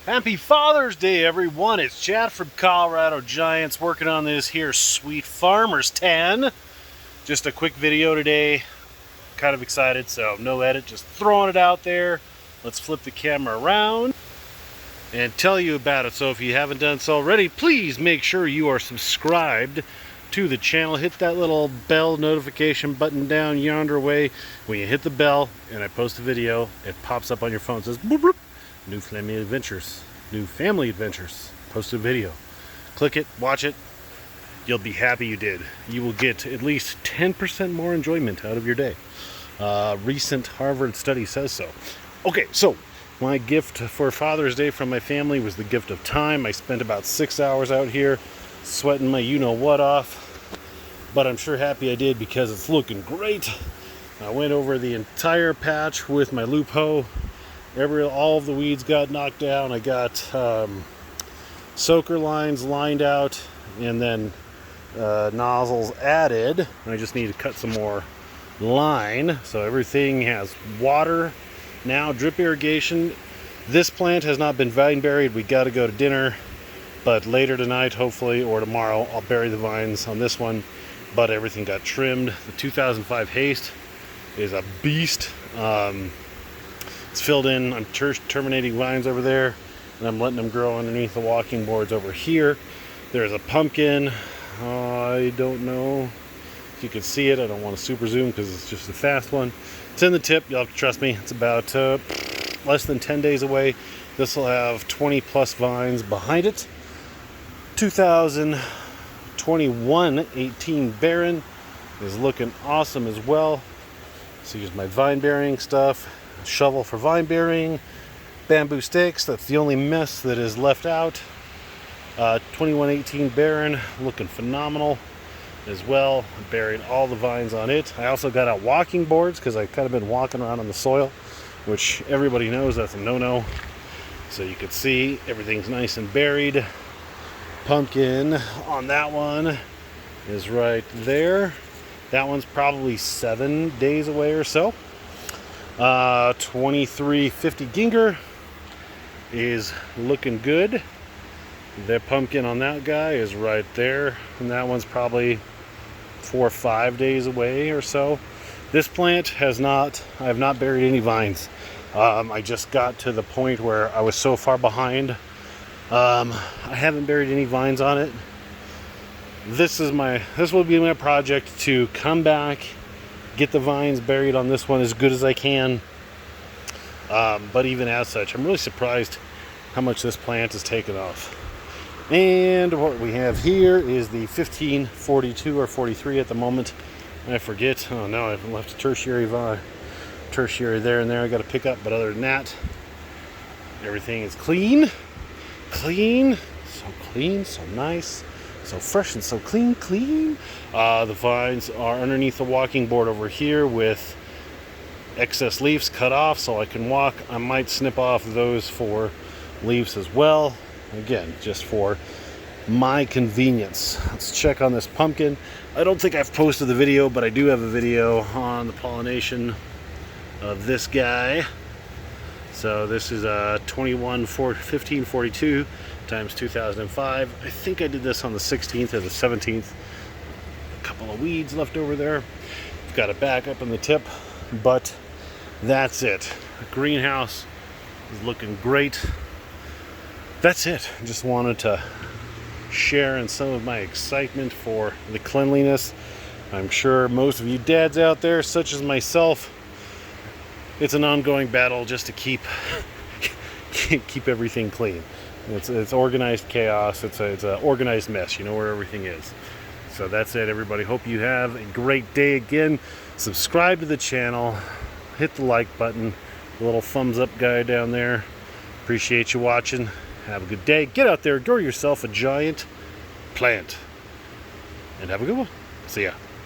Happy Father's Day, everyone. It's Chad from Colorado Giants working on this here sweet Farmer's Tan. Just a quick video today. Kind of excited, so no edit, just throwing it out there. Let's flip the camera around and tell you about it. So if you haven't done so already, please make sure you are subscribed to the channel. Hit that little bell notification button down yonder way. When you hit the bell and I post a video, it pops up on your phone. It says boop, boop. New family adventures, posted video. Click it, watch it, you'll be happy you did. You will get at least 10% more enjoyment out of your day. Recent Harvard study says so. Okay, so my gift for Father's Day from my family was the gift of time. I spent about 6 hours out here sweating my you-know-what off, but I'm sure happy I did because it's looking great. I went over the entire patch with my loop hoe. All of the weeds got knocked down. I got soaker lines lined out and then nozzles added. I just need to cut some more line. So everything has water now, drip irrigation. This plant has not been vine buried. We got to go to dinner, but later tonight, hopefully, or tomorrow, I'll bury the vines on this one. But everything got trimmed. The 2005 Haste is a beast. It's filled in. I'm terminating vines over there, and I'm letting them grow underneath the walking boards over here. There's a pumpkin. I don't know if you can see it. I don't want to super zoom because it's just a fast one. It's in the tip. You'll have to trust me. It's about less than 10 days away. This will have 20 plus vines behind it. 2021 18 Barren is looking awesome as well. So here's my vine bearing stuff. Shovel for vine bearing, bamboo stakes. That's the only mess that is left out. 2118 Barren, looking phenomenal as well. Buried all the vines on it. I also got out walking boards because I've kind of been walking around on the soil, which everybody knows that's a no-no. So you can see everything's nice and buried. Pumpkin on that one is right there. That one's probably 7 days away or so. 2350 Ginger is looking good. The pumpkin on that guy is right there, and that one's probably 4 or 5 days away or so. This plant I have not buried any vines. I just got to the point where I was so far behind. I haven't buried any vines on it. This will be my project to come back, get the vines buried on this one as good as I can. But even as such, I'm really surprised how much this plant has taken off. And what we have here is the 1542 or 43 at the moment. I forget. Oh no, I've left a tertiary there and there I got to pick up. But other than that, everything is clean, so clean, so nice. So fresh and so clean. The vines are underneath the walking board over here with excess leaves cut off so I can walk. I might snip off those for leaves as well. Again, just for my convenience. Let's check on this pumpkin. I don't think I've posted the video, but I do have a video on the pollination of this guy. So this is a 1542 times 2005. I think I did this on the 16th or the 17th. A couple of weeds left over there. I've got it back up in the tip, but that's it. The greenhouse is looking great. That's it. I just wanted to share in some of my excitement for the cleanliness. I'm sure most of you dads out there, such as myself, it's an ongoing battle just to keep everything clean. It's organized chaos. It's an organized mess. You know where everything is. So that's it, everybody. Hope you have a great day again. Subscribe to the channel. Hit the like button. The little thumbs up guy down there. Appreciate you watching. Have a good day. Get out there. Grow yourself a giant plant. And have a good one. See ya.